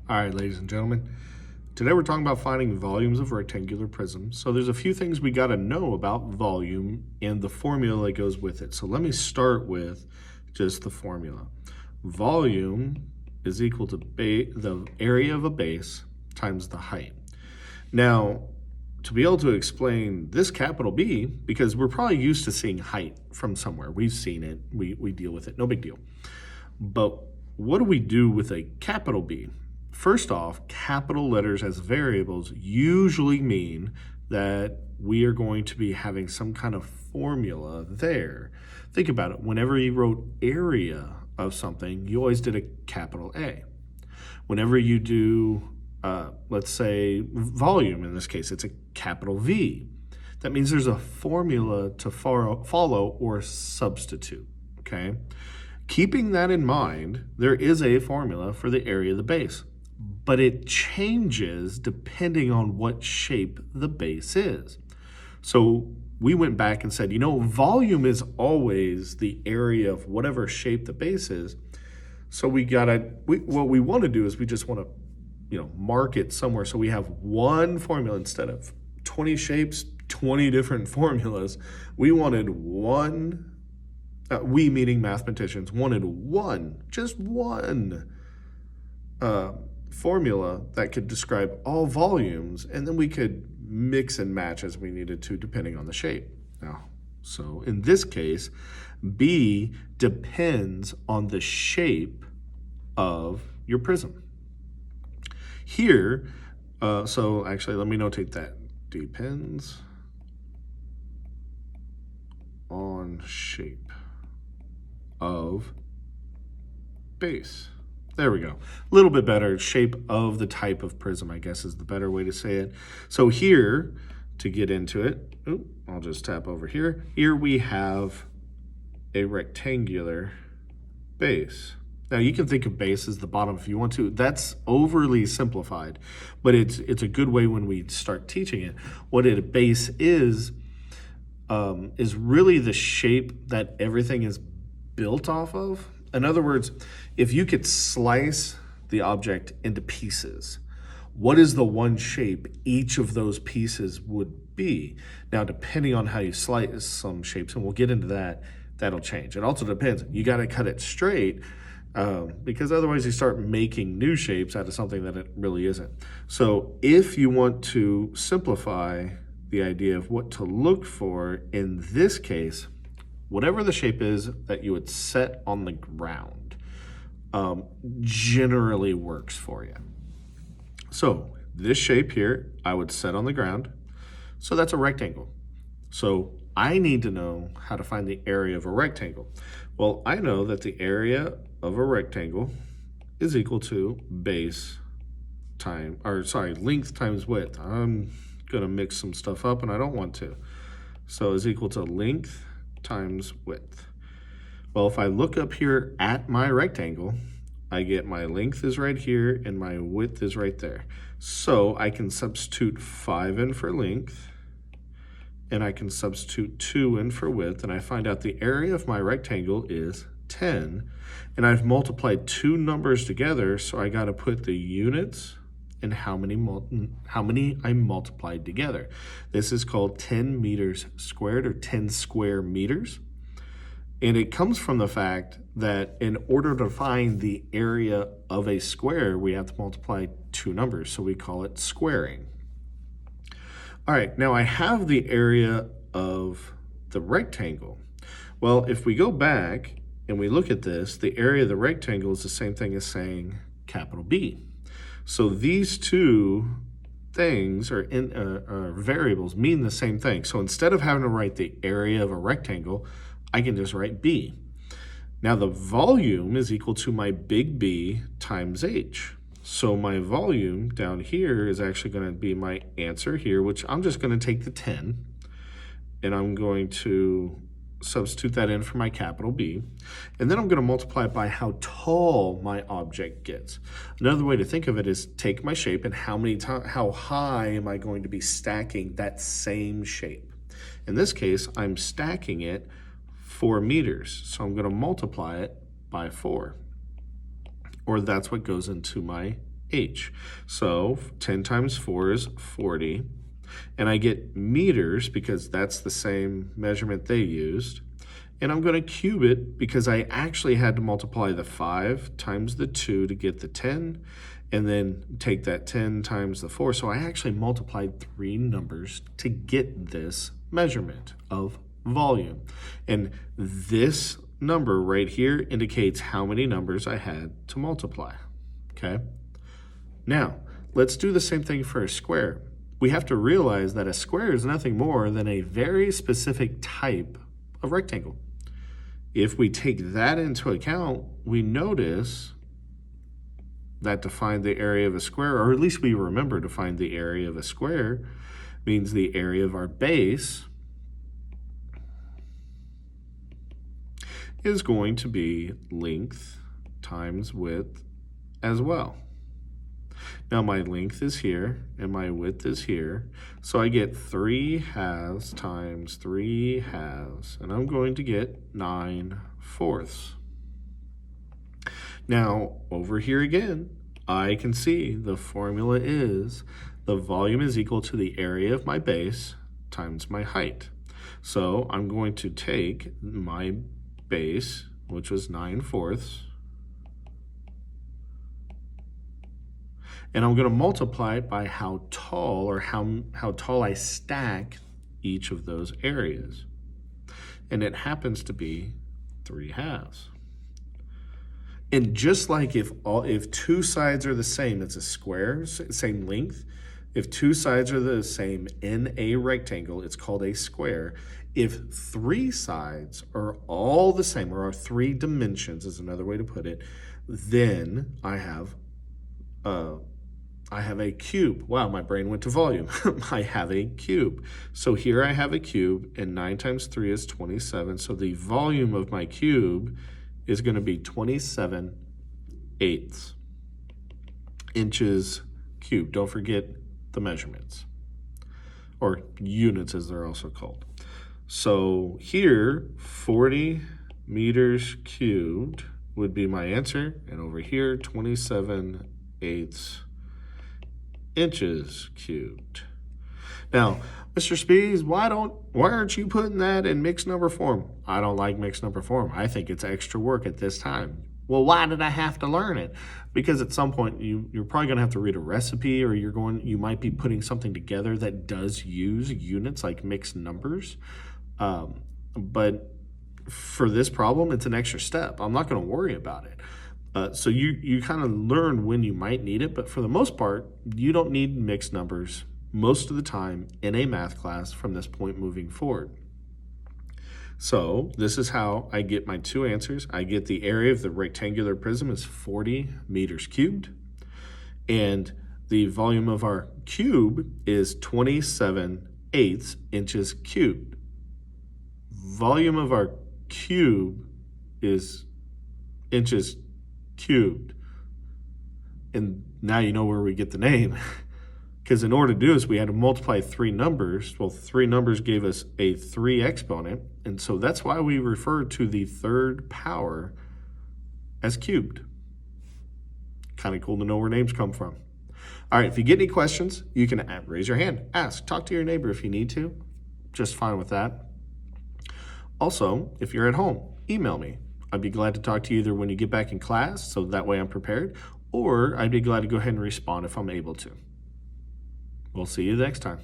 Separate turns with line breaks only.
All right, ladies and gentlemen, today we're talking about finding volumes of rectangular prisms. So there's a few things we got to know about volume and the formula that goes with it. So let me start with just the formula. Volume is equal to the area of a base times the height. Now, to be able to explain this capital B, because we're probably used to seeing height from somewhere. We've seen it, we deal with it, no big deal. But what do we do with a capital B? First off, capital letters as variables usually mean that we are going to be having some kind of formula there. Think about it. Whenever you wrote area of something, you always did a capital A. Whenever you do, let's say, volume, in this case, it's a capital V. That means there's a formula to follow or substitute, okay? Keeping that in mind, there is a formula for the area of the base, but it changes depending on what shape the base is. So we went back and said, volume is always the area of whatever shape the base is. So what we want to do is we just want to, mark it somewhere so we have one formula instead of 20 shapes, 20 different formulas. We wanted one. We, meaning mathematicians, wanted just one formula that could describe all volumes, and then we could mix and match as we needed to depending on the shape. Now, so in this case, B depends on the shape of your prism. Here, so actually let me notate that. Depends on shape of base. There we go. A little bit better. Shape of the type of prism, I guess, is the better way to say it. So here, to get into it, I'll just tap over here. Here we have a rectangular base. Now you can think of base as the bottom if you want to. That's overly simplified, but it's a good way when we start teaching it. What a base is really the shape that everything is built off of. In other words, if you could slice the object into pieces, what is the one shape each of those pieces would be? Now, depending on how you slice some shapes, and we'll get into that, that'll change. It also depends. You got to cut it straight because otherwise you start making new shapes out of something that it really isn't. So if you want to simplify the idea of what to look for in this case, whatever the shape is that you would set on the ground generally works for you. So this shape here, I would set on the ground. So that's a rectangle. So I need to know how to find the area of a rectangle. Well, I know that the area of a rectangle is equal to length times width. I'm gonna mix some stuff up and I don't want to. So is equal to length times width. Well, if I look up here at my rectangle, I get my length is right here and my width is right there. So I can substitute 5 in for length and I can substitute 2 in for width, and I find out the area of my rectangle is 10, and I've multiplied two numbers together, so I got to put the units and how many I multiplied together. This is called 10 meters squared, or 10 square meters. And it comes from the fact that in order to find the area of a square, we have to multiply two numbers, so we call it squaring. All right, now I have the area of the rectangle. Well, if we go back and we look at this, the area of the rectangle is the same thing as saying capital B. So these two things or variables mean the same thing. So instead of having to write the area of a rectangle, I can just write B. Now the volume is equal to my big B times H. So my volume down here is actually going to be my answer here, which I'm just going to take the 10, and I'm going to substitute that in for my capital B, and then I'm going to multiply it by how tall my object gets. Another way to think of it is take my shape and how high am I going to be stacking that same shape. In this case, I'm stacking it 4 meters, so I'm going to multiply it by 4. Or that's what goes into my h. So 10 times 4 is 40. And I get meters because that's the same measurement they used. And I'm going to cube it because I actually had to multiply the 5 times the 2 to get the 10, and then take that 10 times the 4. So I actually multiplied 3 numbers to get this measurement of volume. And this number right here indicates how many numbers I had to multiply. Okay? Now, let's do the same thing for a square. We have to realize that a square is nothing more than a very specific type of rectangle. If we take that into account, we notice that to find the area of a square, or at least we remember to find the area of a square, means the area of our base is going to be length times width as well. Now my length is here and my width is here, so I get 3 halves times 3 halves, and I'm going to get 9/4. Now over here again, I can see the formula is the volume is equal to the area of my base times my height. So I'm going to take my base, which was 9/4, and I'm going to multiply it by how tall, or how tall I stack each of those areas. And it happens to be 3 halves. And just like if two sides are the same, it's a square, same length. If two sides are the same in a rectangle, it's called a square. If 3 sides are all the same, or are 3 dimensions is another way to put it, then I have a cube. Wow, my brain went to volume. I have a cube. So here I have a cube, and 9 times 3 is 27. So the volume of my cube is going to be 27/8 inches cubed. Don't forget the measurements, or units as they're also called. So here, 40 meters cubed would be my answer, and over here, 27/8 inches cubed. Now, Mr. Speeds, why aren't you putting that in mixed number form? I don't like mixed number form. I think it's extra work at this time. Well, why did I have to learn it? Because at some point you're probably going to have to read a recipe, or you might be putting something together that does use units like mixed numbers. But for this problem, it's an extra step. I'm not going to worry about it. So you kind of learn when you might need it, but for the most part, you don't need mixed numbers most of the time in a math class from this point moving forward. So this is how I get my 2 answers. I get the area of the rectangular prism is 40 meters cubed, and the volume of our cube is 27/8 inches cubed. Volume of our cube is inches cubed. And now you know where we get the name. Because in order to do this, we had to multiply 3 numbers. Well, 3 numbers gave us a 3 exponent, and so that's why we refer to the third power as cubed. Kind of cool to know where names come from. All right, if you get any questions, you can raise your hand, ask, talk to your neighbor if you need to. Just fine with that. Also, if you're at home, email me. I'd be glad to talk to you either when you get back in class, so that way I'm prepared, or I'd be glad to go ahead and respond if I'm able to. We'll see you next time.